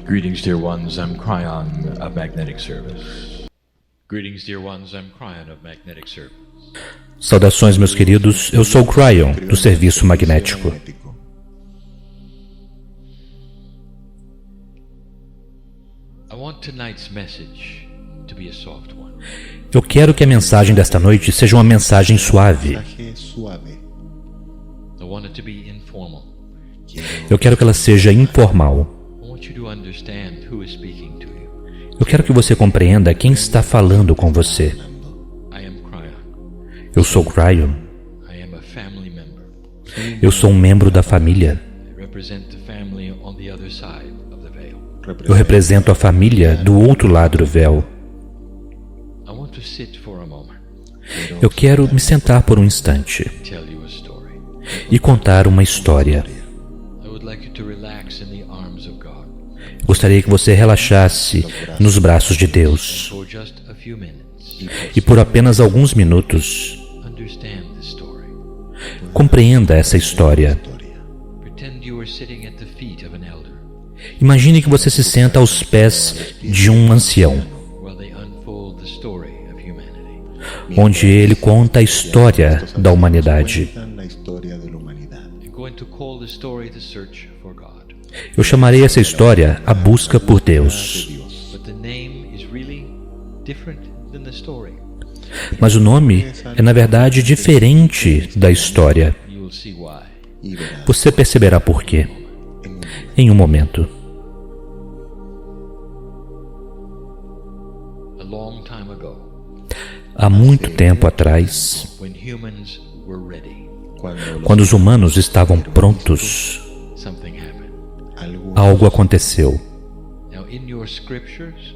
Greetings, dear ones. I'm Cryon of Magnetic Service. Greetings, dear ones. I'm Cryon of Magnetic Service. Saudações, meus queridos. Eu sou o Cryon, do Serviço Magnético. I want tonight's message to be a soft one. Eu quero que a mensagem desta noite seja uma mensagem suave. I want it to be informal. Eu quero que ela seja informal. I want you to understand who is speaking to you. Eu quero que você compreenda quem está falando com você. I am Cryon. Eu sou Cryon. I am a family member. Eu sou um membro da família. I represent the family on the other side of the veil. Eu represento a família do outro lado do véu. I want to sit for a moment. Eu quero me sentar por um instante Tell you a story. e contar uma história. I would like you to relax in the arms of God Gostaria que você relaxasse nos braços de Deus for just a few minutes. e por apenas alguns minutos Understand the story. compreenda essa história. Pretend you are sitting at the feet of an elder Imagine que você se senta aos pés de um ancião, while they unfold the story of humanity. onde ele conta a história da humanidade. I'm going to call the story the search for God. Eu chamarei essa história a busca por Deus. But the name is really different than the story. Mas o nome é, na verdade, diferente da história. You will see why. Você perceberá por quê em um momento. A long time ago, Há muito tempo atrás, when humans were ready, quando os humanos estavam prontos, something happened. algo aconteceu. Now in your scriptures,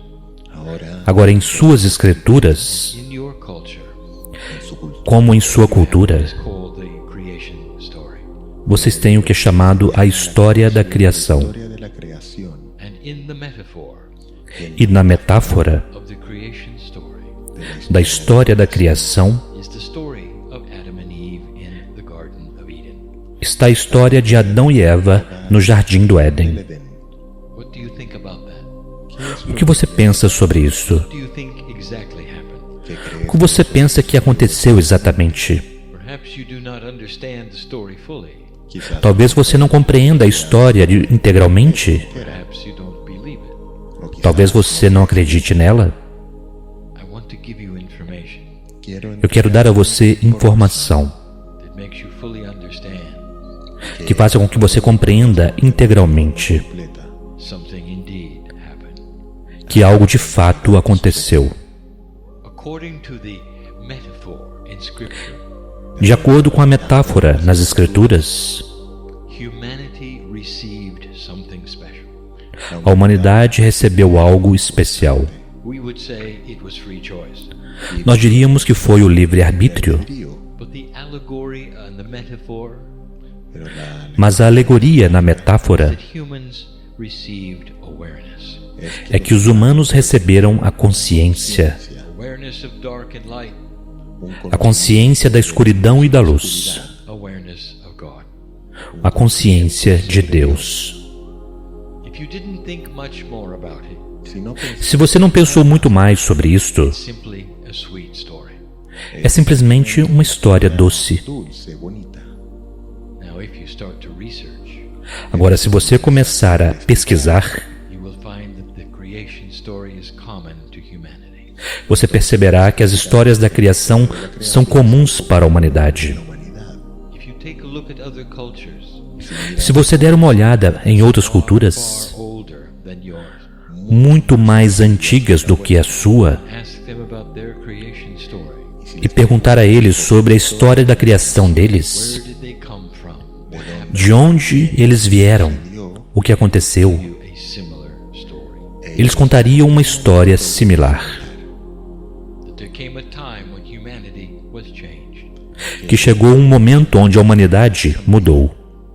Agora, em suas escrituras, in your culture, como em sua cultura, it's called the creation story. vocês têm o que é chamado a história da criação. And in the metaphor E na metáfora of the creation story da história da criação is the story of Adam and Eve in the Garden of Eden. está a história de Adão e Eva no Jardim do Éden. What do you think about that? O que você pensa sobre isso? What do you think exactly happened? O que você pensa que aconteceu exatamente? Perhaps you do not understand the story fully. Talvez você não compreenda a história integralmente. Perhaps you don't believe it. Talvez você não acredite nela. I want to give you information Eu quero dar a você informação that makes you fully understand que faça com que você compreenda integralmente something indeed happened. que algo de fato aconteceu. According to the metaphor in Scripture, De acordo com a metáfora nas Escrituras, humanity received something special. a humanidade recebeu algo especial. We would say it was free choice. Nós diríamos que foi o livre-arbítrio, But the allegory and the metaphor mas a alegoria na metáfora that humans received awareness. é que os humanos receberam a consciência, Awareness of dark and light, a consciência da escuridão e da luz, awareness of God. a consciência de Deus. If you didn't think much more about it, Se você não pensou muito mais sobre isto, it's simply a sweet story. é simplesmente uma história doce. Now if you start to research, Agora, se você começar a pesquisar, you will find that the creation story is common to humanity. você perceberá que as histórias da criação são comuns para a humanidade. If you take a look at other cultures, Se você der uma olhada em outras culturas, far older than yours, muito mais antigas do que a sua, ask them about their creation story. e perguntar a eles sobre a história da criação deles, Where did they come from? What happened de onde eles vieram, o que aconteceu, to you? A similar story. eles contariam uma história similar, That there came a time when humanity was changed, que chegou um momento onde a humanidade mudou,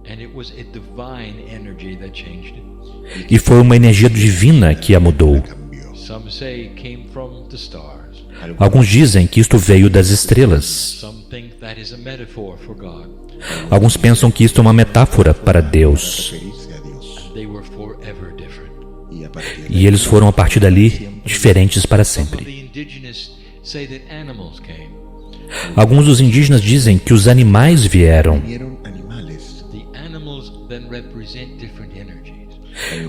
and it was a divine energy that changed it. e foi uma energia divina que a mudou. Some say it came from the stars. Alguns dizem que isto veio das estrelas. Some think that is a metaphor for God. Alguns pensam que isto é uma metáfora para Deus. They were forever different. E eles foram a partir dali diferentes para Some of sempre. the indigenous say that animals came. Alguns dos indígenas dizem que os animais vieram. Vinieron animales. The animals then represent different energies.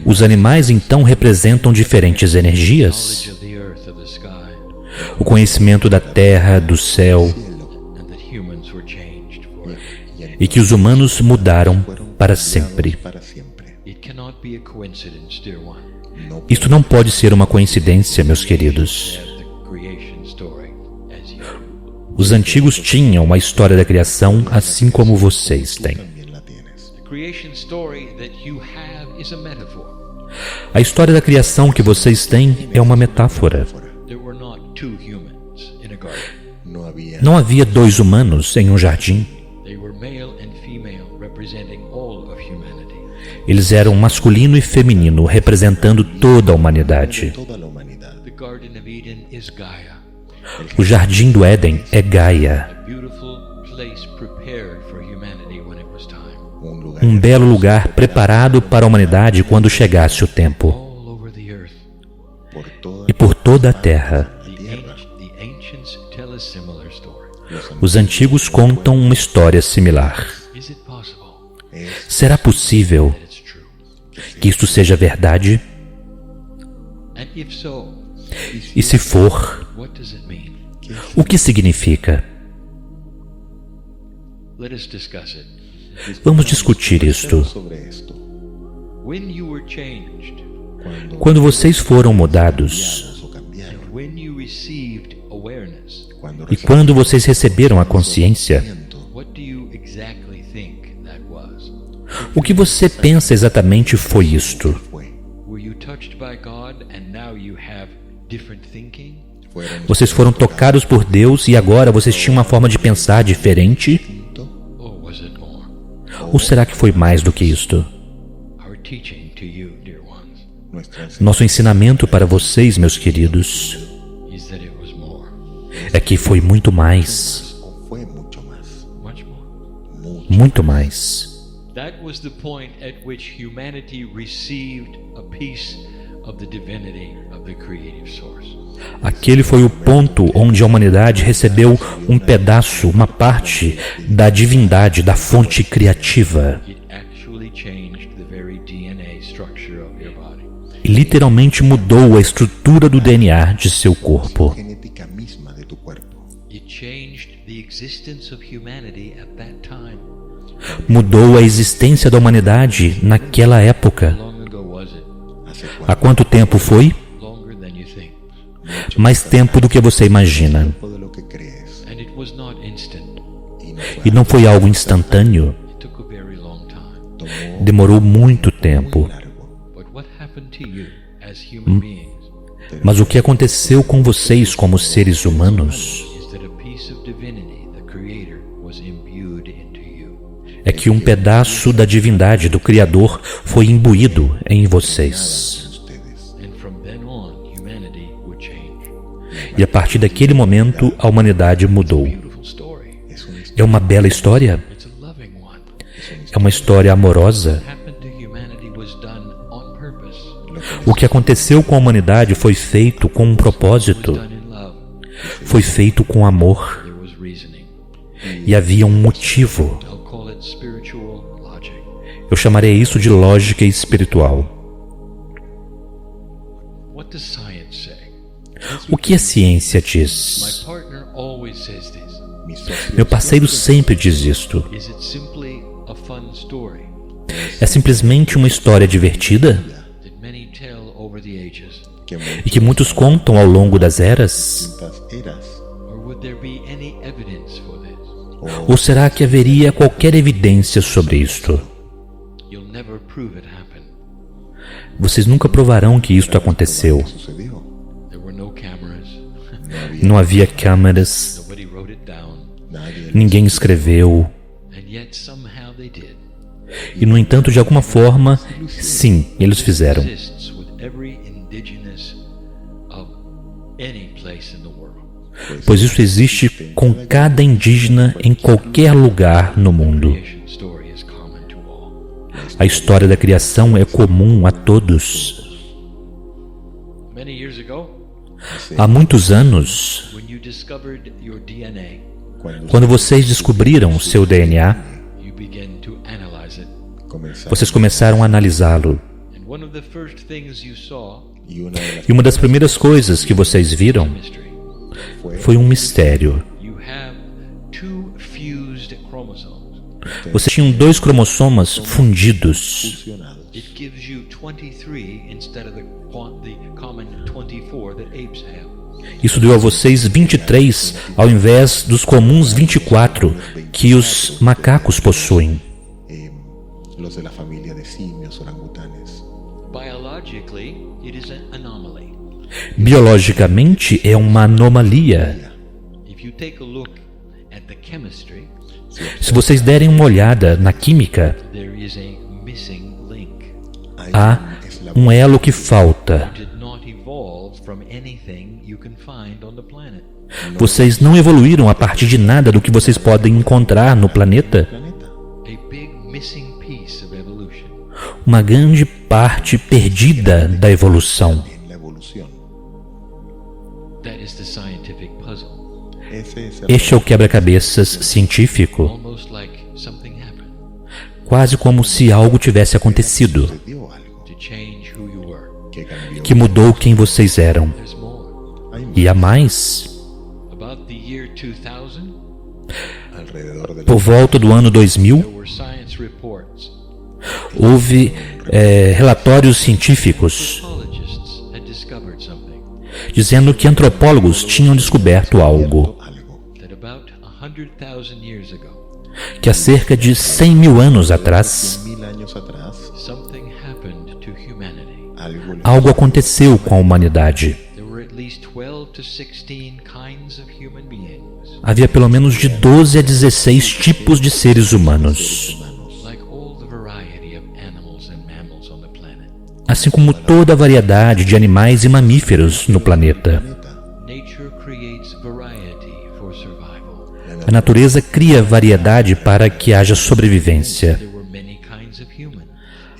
Os animais então representam diferentes energias. Knowledge of the earth, of the sky, O conhecimento da terra, do céu, Cielo. and that humans were changed forever. e que os humanos mudaram para sempre. Para siempre. It cannot be a coincidence, dear one. No Isto não pode ser uma coincidência, meus queridos. Have the creation story as you. Os antigos tinham uma história da criação assim como vocês têm. también la tienes. The creation story that you have is a metaphor. A história da criação que vocês têm é uma metáfora. There were not two humans in a garden. No había Não havia dois humanos em um jardim. They were male and female, representing all of humanity. Eles eram masculino e feminino, representando toda a humanidade. toda la humanidad. The Garden of Eden is Gaia, O jardim do Éden é Gaia, a beautiful place prepared for humanity when it was time. Un lugar um belo lugar preparado para a humanidade quando chegasse o tempo. All over the earth, por toda E por toda a terra, the ancients tell a similar story. os antigos contam uma história similar. Is it possible Será possível that it's true? que isto seja verdade? And if so, E se for, what does it mean? o que significa? Let us discuss it. Vamos discutir isto. sobre esto. When you were changed, Quando vocês foram mudados O cambiaron. when you received awareness, Cuando e quando vocês receberam a consciência, recibimiento, what do you exactly think that was? o que você pensa exatamente foi isto? fue. Were you touched by God and now you have different thinking? Fueron Vocês foram tocados por Deus e agora vocês tinham uma forma de pensar diferente? distinto. Or was it more? Ou será que foi mais do que isto? Our teaching to you, dear ones, Nuestra Nosso ensinamento para vocês, meus queridos, is that it was more, é que foi muito mais, enseñanza fue mucho más. much more. muito mais. That was the point at which humanity received a piece of the divinity of the creative source. Aquele foi o ponto onde a humanidade recebeu um pedaço, uma parte da divindade, da fonte criativa. It actually changed the very DNA structure of your body. E literalmente mudou a estrutura do DNA de seu corpo. Genética misma de tu cuerpo. It changed the existence of humanity at that time. Mudou a existência da humanidade naquela época. How long ago was it? Hace Há quanto tempo foi? Longer than you think. Mais tempo do que você imagina. tiempo de lo que crees. And it was not instant. Y no E não foi algo instantâneo. It took a very long time. tomó Demorou muito tempo. muy largo. But what happened to you as human beings Mas o que aconteceu com vocês como seres humanos is that a piece of divinity, the Creator, was imbued into you. é que um pedaço da divindade do Criador foi imbuído em vocês. Ustedes. And from then on, humanity would change. E a partir daquele momento, a humanidade mudou. Beautiful story. Es una É uma bela história. It's a loving one. É uma história amorosa. What happened to humanity was done on purpose. O que aconteceu com a humanidade foi feito com um propósito. Done in love. Foi feito com amor. There was reasoning. E havia um motivo. I'll call it spiritual logic. Eu chamarei isso de lógica espiritual. What does science say? O que a ciência My diz? partner always says this. mis socios Meu parceiro sempre diz isto. Is it simply a fun story É simplesmente uma história divertida that many tell over the ages? que e que muitos contam ao longo das eras? muchas eras Or would there be any evidence for this? Ou será que haveria qualquer evidência sobre isto? You'll never prove it happened. Vocês nunca provarão que isto aconteceu. sucedió. There were no cameras. Não havia câmeras, Nobody wrote it down. Nadie ninguém escreveu. And yet somehow they did. E, no entanto, de alguma forma, sim, eles fizeram. Exists with every indigenous of any place in the world. Pois isso existe com cada indígena em qualquer lugar no mundo. Creation story is common to all. A história da criação é comum a todos. ago, Há muitos anos, when you discovered your DNA, quando vocês descobriram seu DNA, you began to analyze it. vocês começaram a analisá-lo. And one of the first things you saw, E uma das primeiras coisas que vocês viram mystery, foi um mistério. you have two fused chromosomes. Vocês tinham 2 cromossomas fundidos. It gives you 23 instead of the common 24 that apes have. Isso deu a vocês 23 ao invés dos comuns 24 que os macacos possuem. Los de la familia de simios, orangutanes. Biologically, it is an anomaly. Biologicamente é uma anomalia. If you take a look at the chemistry, Se vocês derem uma olhada na química, there is a missing link. há um elo que falta. It did not evolve from anything you can find on the planet. Vocês não evoluíram a partir de nada do que vocês podem encontrar no planeta. A big missing piece of evolution. Uma grande parte perdida da evolução. En la evolución. That is the scientific puzzle. Ese es Este é o quebra-cabeças científico, Almost like something happened quase como se algo tivesse acontecido, sucedió algo to change who you were. que cambió. que mudou quem vocês eram. There's more. Hay E há mais. About the year 2000, alrededor del Por volta do ano 2000, there were science reports. houve relatórios científicos Anthropologists had discovered something dizendo que antropólogos tinham descoberto algo, algo that about 100,000 years ago, que há cerca de 100 mil anos atrás, 1000 años atrás something happened to humanity. algo aconteceu com a humanidade. There were at least 12 to 16 kinds of human beings, Havia pelo menos de 12 a 16 tipos de seres humanos, like all the variety of animals and mammals on the planet. assim como toda a variedade de animais e mamíferos no planeta. Nature creates variety for survival. A natureza cria variedade para que haja sobrevivência. There were many kinds of human,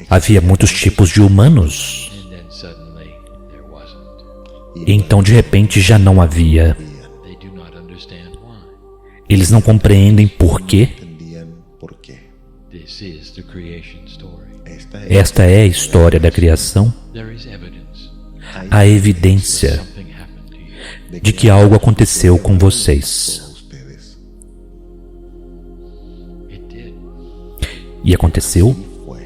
Havia muitos tipos de humanos, and then suddenly there wasn't. e então de repente já não havia. They do not understand why. Eles não compreendem por quê. entendían por qué. This is the creation story. Esta é a história da criação. There is evidence A evidência something happened to you. de que algo aconteceu com vocês. a ustedes. It did. E aconteceu? Fue.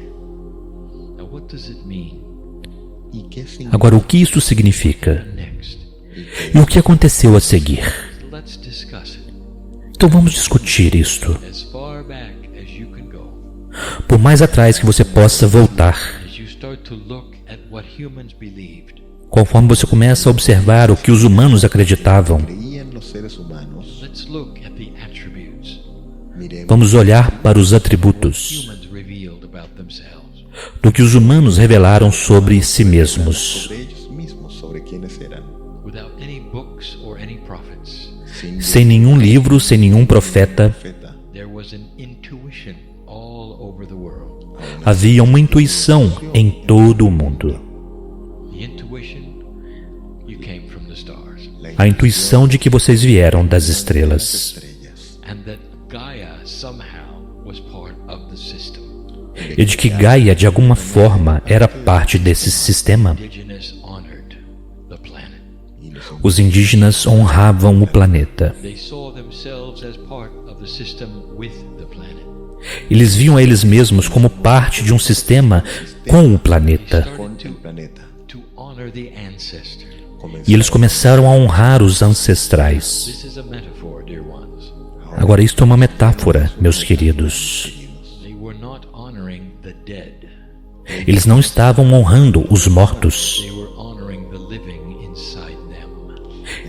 Now what does it mean ¿Y qué significa Agora, o que isso significa? next? E o que aconteceu a seguir? Let's discuss it. Então vamos discutir isto. As far back as you can go, Por mais atrás que você possa voltar, as you start to look at what humans believed, conforme você começa a observar o que os humanos acreditavam, creían los seres humanos? let's look at the attributes Miremos vamos olhar para os atributos humans revealed about themselves. do que os humanos revelaram sobre si mesmos, sobre ellos mismos, sobre quiénes eran. Without any books or any prophets, sem nenhum livro, sem nenhum profeta. profeta. there was an intuition all over the world. Havia uma intuição em todo o mundo. The intuition you came from the stars, A intuição de que vocês vieram das estrelas. Estrellas. and that Gaia somehow was part of the system. E de que Gaia, de alguma forma, era parte desse sistema. Indigenous honored the planet. Y los Os indígenas honravam o planeta. They saw themselves as part of the system with the planet. Eles viam a eles mesmos como parte de um sistema com o planeta. con el planeta. To honor the ancestor. E eles começaram a honrar os ancestrais. This is a metaphor, dear ones. Agora, isto é uma metáfora, meus queridos. They were not honoring the dead. Eles não estavam honrando os mortos. They were honoring the living inside them.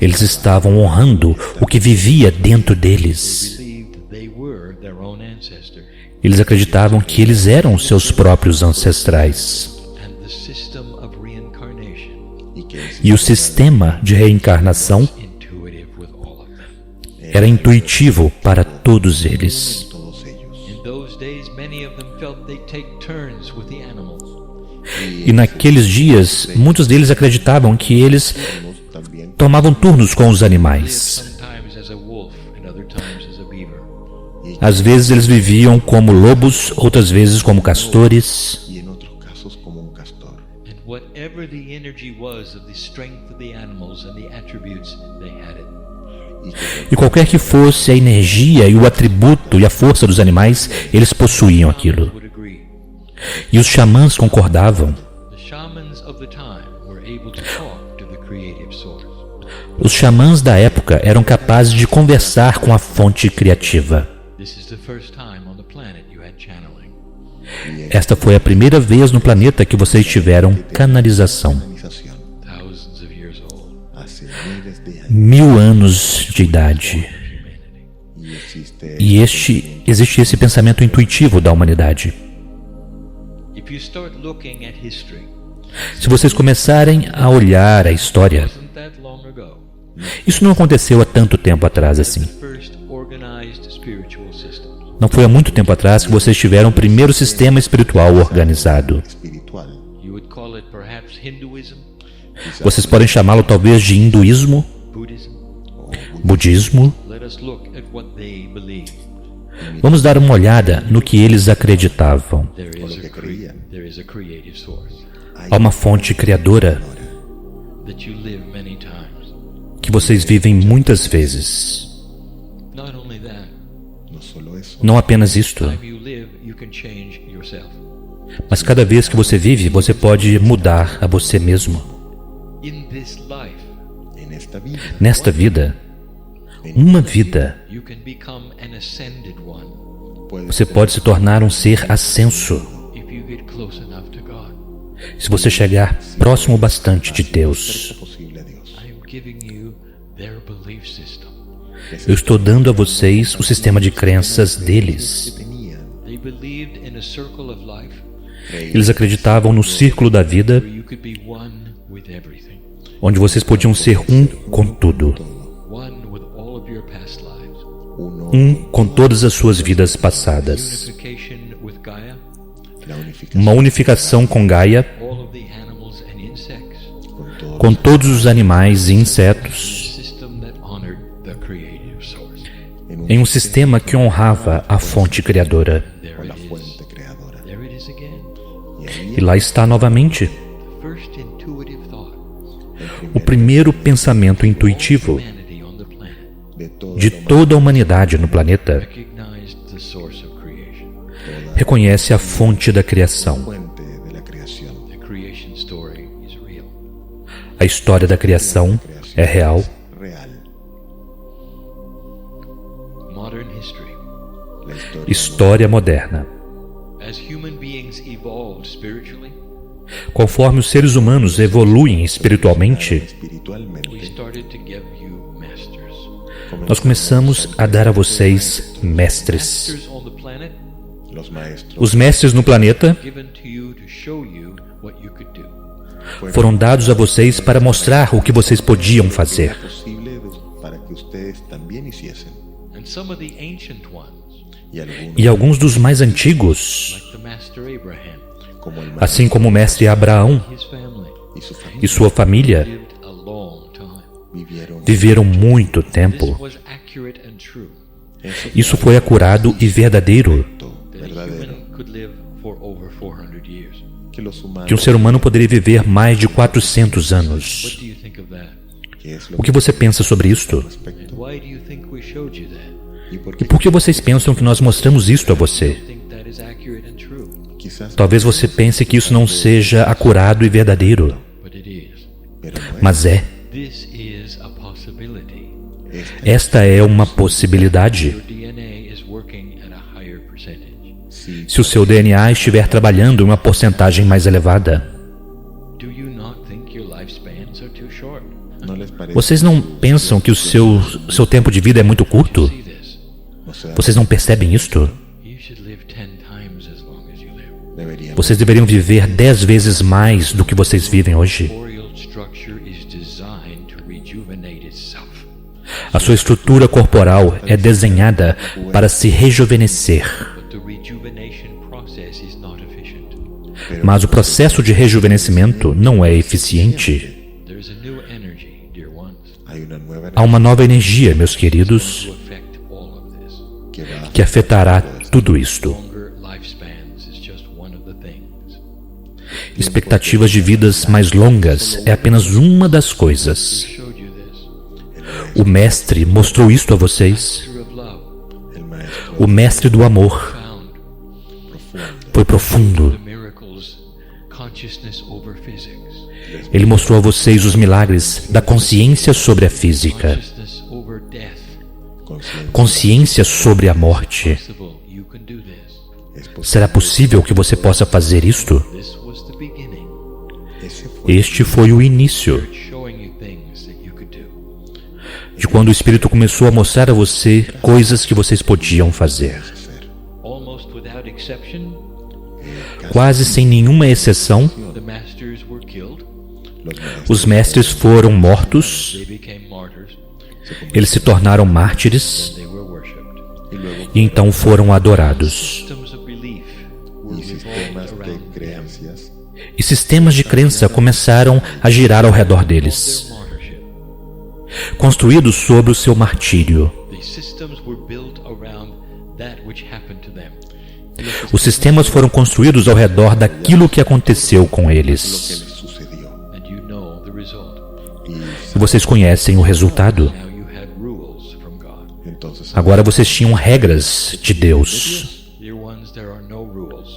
Eles estavam honrando o que vivia dentro deles. Believed they were their own ancestor. Eles acreditavam que eles eram seus próprios ancestrais. And the system of reincarnation, Y que el E o sistema de reencarnação intuitive with all of them. era intuitivo para todos eles. todos ellos. In those days, many of them felt they'd take turns with the animals. E naqueles dias, muitos deles acreditavam que eles tomavam turnos com os animais. Sometimes as a wolf and other times as a beaver. Às vezes eles viviam como lobos, outras vezes como castores. y en otros casos como un castor. And whatever the energy was of the strength of the animals and the attributes, they had it. Y que E qualquer que fosse a energia e o atributo e a força dos animais, eles possuíam aquilo. Would agree. E os xamãs concordavam. The shamans of the time were able to talk to the creative source. Os xamãs da época eram capazes de conversar com a fonte criativa. This is the first time on the planet you had channeling. Esta foi a primeira vez no planeta que vocês tiveram canalização. canalización Thousands of years old. hace miles de años 1000 anos de idade. humanity. E existe esse pensamento intuitivo da humanidade. If you start looking at history, Se vocês começarem a olhar a história, wasn't that long ago? isso não aconteceu há tanto tempo atrás assim. First organized spiritual systems. Não foi há muito tempo atrás que vocês tiveram o primeiro sistema espiritual organizado. espiritual. You would call it perhaps Hinduism, Vocês podem chamá-lo talvez de hinduísmo, Buddhism. budismo. Let us look at what they believe. Vamos dar uma olhada no que eles acreditavam. There O is lo que creían. there is a creative source Há uma fonte criadora that you live many times. que vocês vivem muitas vezes. Not only that, No solo eso, Não apenas isto, time you live, you can change yourself. mas cada vez que você vive, você pode mudar a você mesmo. In this life, en esta vida, Nesta vida, uma vida, you can become an ascended one você pode se tornar um ser ascenso if you get close enough to God. se você chegar próximo bastante de Deus. posible a Dios. I am giving you their belief system. Eu estou dando a vocês o sistema de crenças deles. Tenían, They believed in a circle of life Eles acreditavam no círculo da vida, where you could be one with everything, onde vocês podiam ser um com tudo, one with all of your past lives, uno, um com todas as suas vidas passadas. unification with Gaia, la unificación Uma unificação com Gaia, all of the animals and insects, con todo, com todos os animais e insetos, a system that honored the creative source. em um sistema que honrava a fonte criadora. There con la it is. fuente creadora. There it is again. Y ahí E lá está novamente The first intuitive thought o primeiro pensamento intuitivo humanity on the planet de toda a humanidade no planeta. recognized the source of creation. Reconhece a fonte da criação. fuente de la creación. The creation story is real. A história da criação é real. Real. Modern history. La historia História moderna. As human beings evolved spiritually, Conforme os seres humanos evoluem espiritualmente, we espiritualmente. started to give you masters. nós começamos a dar a vocês mestres. Masters on the planet Los maestros Os mestres no planeta given to you to show you what you could do. foram dados a vocês para mostrar o que vocês podiam fazer. posible para que ustedes también hiciesen. And some of the ancient ones, Y algunos, E alguns dos mais antigos, like the Master Abraham, como el assim como o mestre Abraão his family, y su familia, e sua família, lived a long time. vivieron viveram muito This tempo. was accurate and true, Isso foi acurado e verdadeiro, that a verdadero, human could live for over 400 years. que los humanos, que um ser humano poderia viver mais de 400 What anos. do you think of that? que es lo O que você pensa sobre isto? respecto, And why do you think we showed you that? y por E qué por que vocês pensam que nós mostramos isto a você? Think that is accurate and true, quizás, Talvez você pense que isso não seja acurado e verdadeiro, but it is. pero no es. mas é. This is a possibility. Esta é uma possibilidade. Your DNA is working at a higher percentage. Si Se o seu DNA estiver trabalhando em uma porcentagem mais elevada, Do you not think your lifespans are too short? no les parece, vocês não pensam que o seu tempo de vida é muito curto? See this? no sea, Vocês não percebem isto? You should live 10 times as long as you live. deberían Vocês deveriam viver 10 vezes mais do que vocês vivem hoje. Corporeal structure is designed to rejuvenate itself. A sua estrutura corporal é desenhada para se rejuvenescer. But the rejuvenation process is not efficient. Mas o processo de rejuvenescimento não é eficiente. There is a new energy, dear ones, Hay una nueva Há uma nova energia, meus queridos, to affect all of this. que va a que afetará tudo isto. Longer lifespans is just one of the things. Expectativas de vidas mais longas é apenas uma das coisas. Who showed you this? O Mestre mostrou isto a vocês. Master of love el maestro O Mestre do Amor found profundo foi profundo. the miracles, consciousness over physics, Ele mostrou a vocês os milagres da consciência sobre a física, consciousness over death. consciente. consciência sobre a morte. Possible, you can do this. Es posible. Será possível que você possa fazer isto? This was the beginning, Ese fue Este foi o início showing you things that you could do. de quando o Espírito começou a mostrar a você coisas que vocês podiam fazer. hacer. Almost without exception, Quase sem nenhuma exceção, the masters were killed, Los maestros os mestres foram mortos, they became martyrs, eles se tornaram mártires they were worshipped. y luego e então foram adorados. Systems of belief were y sistemas revolved de around them, creencias E sistemas de crença começaram a girar ao redor deles, their martyrship. construídos sobre o seu martírio. The systems were built around that which happened to them. Os sistemas foram construídos ao redor daquilo que aconteceu com lo que eles. les sucedió. And you know the result. Y E vocês conhecem o resultado. Now you had rules from God. entonces Agora vocês tinham regras de Deus. Dear ones, there are no rules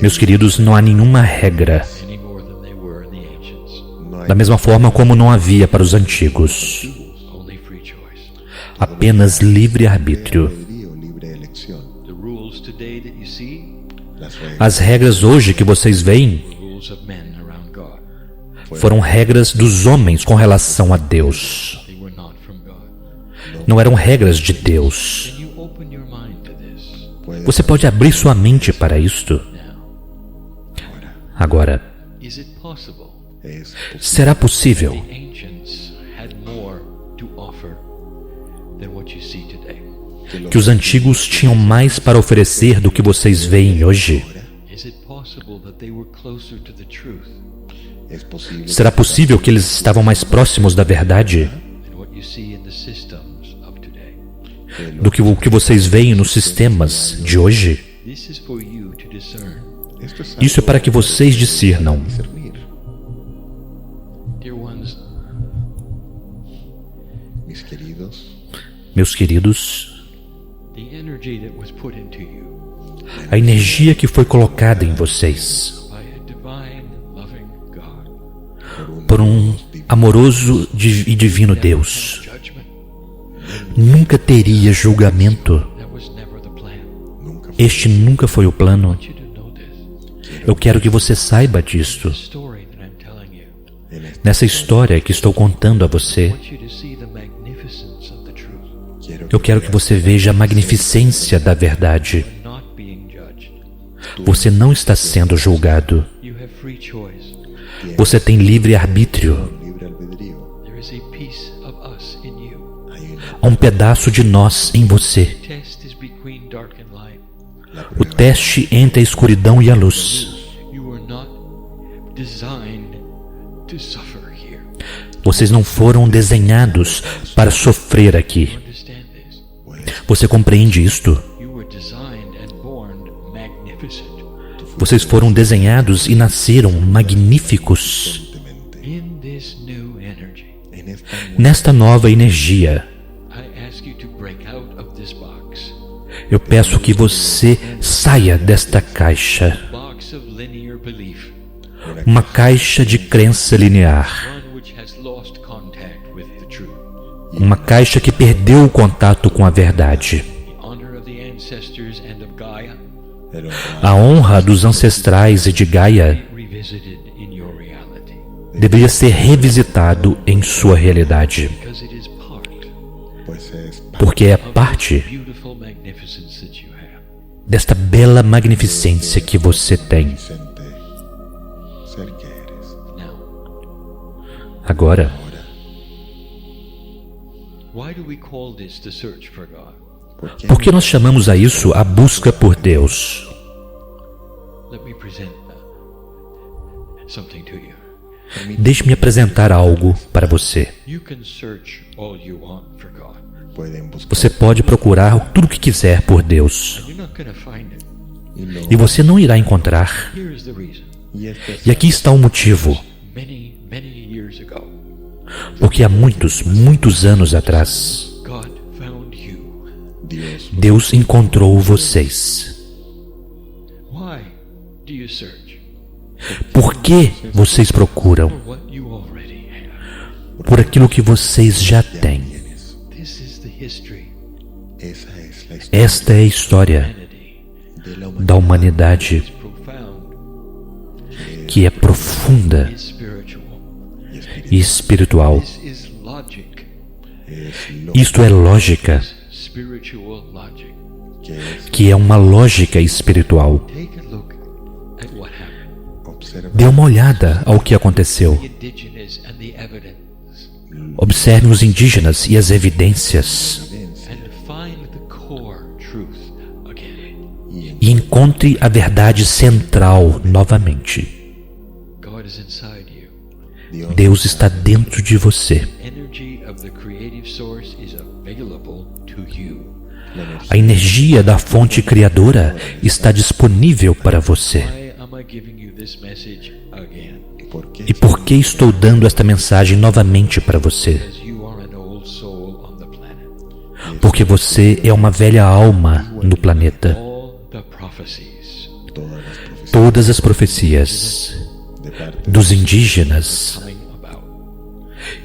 Meus queridos, não há nenhuma regra, any more than they were in the ancients. no hay da mesma forma como não havia para os antigos. Only free choice. Apenas livre-arbítrio. albedrío, libre elección. The rules today that you see, Las reglas As regras hoje que vocês veem rules of men around God. foram regras dos homens com relação a Deus. They were not from God. Não eram regras de Deus. Can you open your mind to this puede Você pode abrir sua mente para isto. now? Agora, Is it possible es será possível the ancients had more to offer than what you see today? que os antigos tinham mais para oferecer do que vocês veem hoje? Is it possible that they were closer to the truth es posible Será possível que eles estavam mais próximos da verdade than what you see in the systems of today? do que o que vocês veem nos sistemas de hoje? This is for you to discern. Esto es Isso é para que vocês discernam. discernir. Dear ones, Mis queridos, Meus queridos, the energy that was put into you a energia que foi colocada em vocês by a divine, loving God, por um amoroso e divino Deus judgment, nunca teria julgamento. that was never the plan. nunca Este nunca foi o plano. I want you to know this. Eu quero que você saiba disto. The story that I'm telling you, en este Nessa história que estou contando a você, I want you to see the magnificence of the truth. eu quero que você veja a magnificência da verdade. You're not being judged. Você não está sendo julgado. You have free choice. Você tem livre-arbítrio. libre albedrío. There is a piece of us in you. Hay una Há um pedaço de nós em você. The test is between dark and light. la O prueba teste entre a escuridão e a luz. You were not designed to suffer here. Vocês não foram desenhados para sofrer aqui. Understand this? Você compreende isto? You were designed and born magnificent. Vocês foram desenhados e nasceram magníficos. constantemente. In this new energy, En esta Nesta nova energia, I ask you to break out of this box. eu peço que você saia desta caixa. Box of linear belief. Uma caixa de crença linear. One which has lost contact with the truth. Uma caixa que perdeu o contato com a verdade. The honor of the ancestors and of Gaia el honor A honra dos ancestrais e de Gaia revisited in your reality. deveria ser revisitado em sua realidade, Because it is part pues es porque é parte beautiful magnificence that you have. desta bela magnificência que você tem. presente ser que eres. Now, Agora, why do we call this the search for God? por que nós chamamos a isso a busca por Deus? Let me present something to you. Deixe-me apresentar algo para você. You can search all you want for God. Pueden buscar Você pode procurar tudo o que quiser por Deus, You're not going to find it. e você não irá encontrar. Here's the reason. y este es E aqui está o motivo. Many, many years ago, Porque há muitos, muitos anos atrás, God found you. Dios. Deus encontrou vocês. Why do you search? Por que vocês procuram? For what you already have. Por aquilo que vocês já têm. Tienes. This is the history Esa es la historia Esta é a história humanity. de la da humanidade, It's profound, que é profunda it's spiritual. y e espiritual. This is logic. es lo Isto é lógica, Spiritual logic. que es que é uma lógica espiritual. Take a look at what happened. observa Dê uma olhada ao que aconteceu. The indigenous and the evidence. Observe os indígenas e as evidências. evidencia And find the core truth again. y E encontre a verdade central novamente. God is inside you. Dios Deus está dentro de você. Energy of the creative source is available to you. la energía A energia da fonte criadora está disponível para você. Why am I giving you this message again? porque E por que estou dando esta mensagem novamente para você? Because you are an old soul on the planet. Porque você é uma velha alma no planeta. All the prophecies todas las profecías Todas as profecias de parte dos indígenas coming about,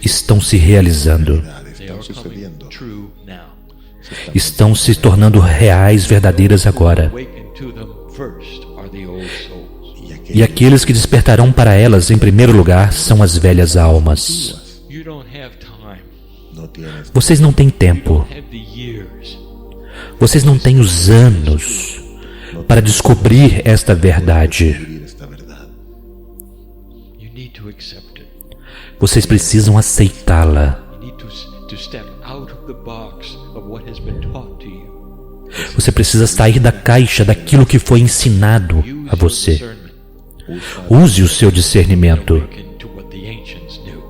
estão se realizando, they están are coming sucediendo true now. estão se tornando reais, verdadeiras agora. Awaken to them first are the old souls. E aqueles que despertarão para elas em primeiro lugar são as velhas almas. You don't have time. no tienes Vocês não têm tempo, Have the years. vocês não têm os anos para descobrir esta verdade. vivir esta verdad. You need to accept it. Vocês precisam aceitá-la. You need to step out of the box of what has been taught to you. Você precisa sair da caixa daquilo que foi ensinado Use a your você. discernment. Use o seu discernimento Awaken to what the ancients knew.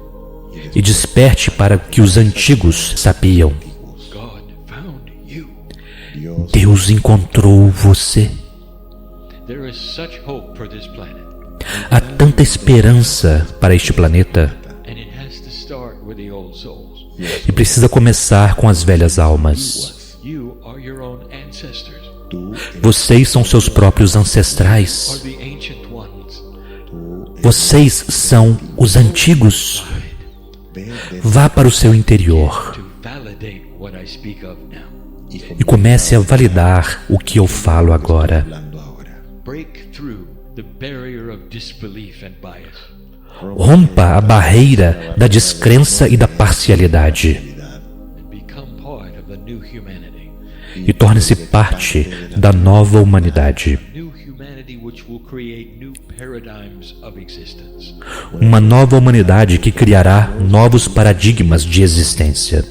e desperte para o que os antigos sabiam. God found you. Dios Deus encontrou você. There is such hope for this planet, Há tanta esperança para este planeta and it has to start with the old souls. e precisa começar com as velhas almas. You are your own ancestors, tú Vocês são seus próprios are ancestrais. the ancient ones. Vocês são os antigos. ve de Vá para o seu interior To validate what I speak of now. e comece a validar o que eu falo agora. hablando ahora. Break through the barrier of disbelief and bias. Rompa a barreira da descrença e da parcialidade And become part of the new humanity. e torne-se parte da nova humanidade. New humanity which will create new paradigms of existence. Uma nova humanidade que criará novos paradigmas de existência.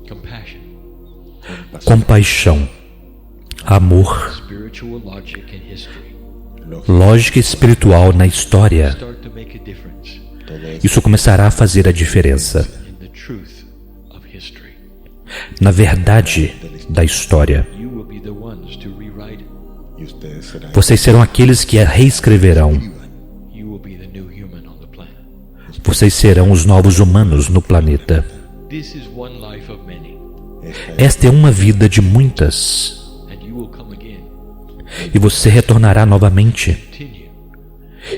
Compassion, Compaixão, amor, spiritual logic and history lógica espiritual na história. start to make a difference Todo esto Isso começará a fazer a diferença in the truth of history. na verdade da história. You will be the ones to rewrite it. y ustedes serán Vocês serão aqueles que a reescreverão. You will be the new human on the planet. Vocês serão os novos humanos no planeta. This is one life of many, Esta é uma vida de muitas. and you will come again. E você retornará novamente Continue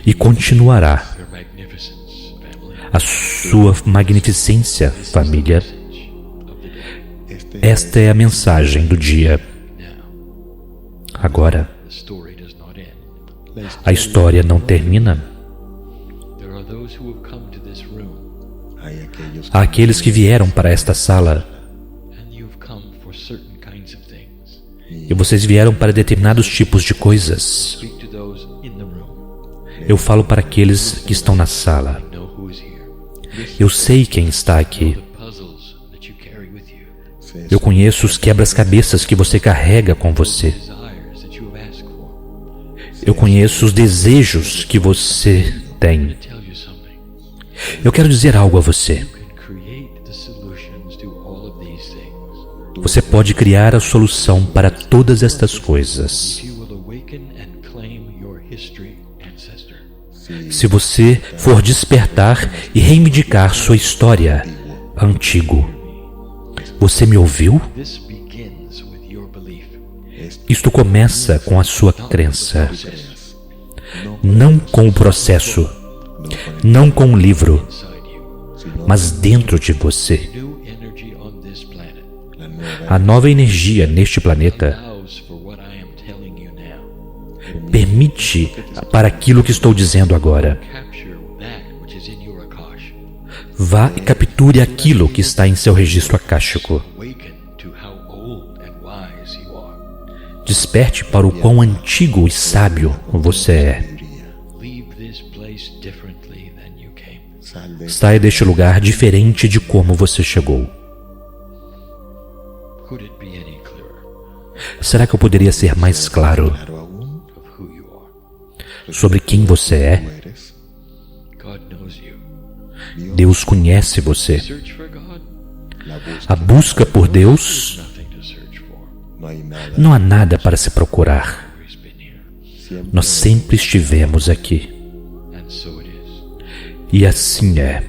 e continuará your magnificence, family. a sua magnificência, família. Message of the day. Esta é a mensagem do dia. Now, Agora, the story does not end. a história não termina. There are those who have come to this room, hay aquellos Há aqueles que vieram para esta sala and you've come for certain kinds of things. e vocês vieram para determinados tipos de coisas. Speak to those in the room. Eu falo para aqueles que estão na sala. I know who is here. Eu sei quem está aqui. The puzzles that you carry with you. Eu conheço os quebra-cabeças que você carrega com você. Desires that you have asked for. Eu conheço os desejos que você tem. Tell you something. Eu quero dizer algo a você. You can create the solutions to all of these things. Você pode criar a solução para todas estas coisas. If you will awaken and claim your history, ancestor. Se você for despertar e reivindicar sua história, antigo. Você me ouviu? This begins with your belief. Isto começa com a sua crença. Não com o processo, não com o livro, Inside you. mas dentro de você. New energy on this planet A nova energia neste planeta allows for what I am telling you now. permite para aquilo que estou dizendo agora. Capture that which is in your Akash. Vá e capture aquilo que está em seu registro akáshico. Awaken to how old and wise you are. Desperte para o quão antigo e sábio você é. Leave this place differently than you came. Saia deste lugar diferente de como você chegou. Could it be any clearer Será que eu poderia ser mais claro Claro aún, of who you are? sobre quem você é? tú eres. God knows you. Deus conhece você. Search for God. La busca. A busca por Deus, Nothing to search for. No hay nada. não há nada para se procurar. He's been here. Siempre Nós sempre estivemos aqui. And so it is. E assim é.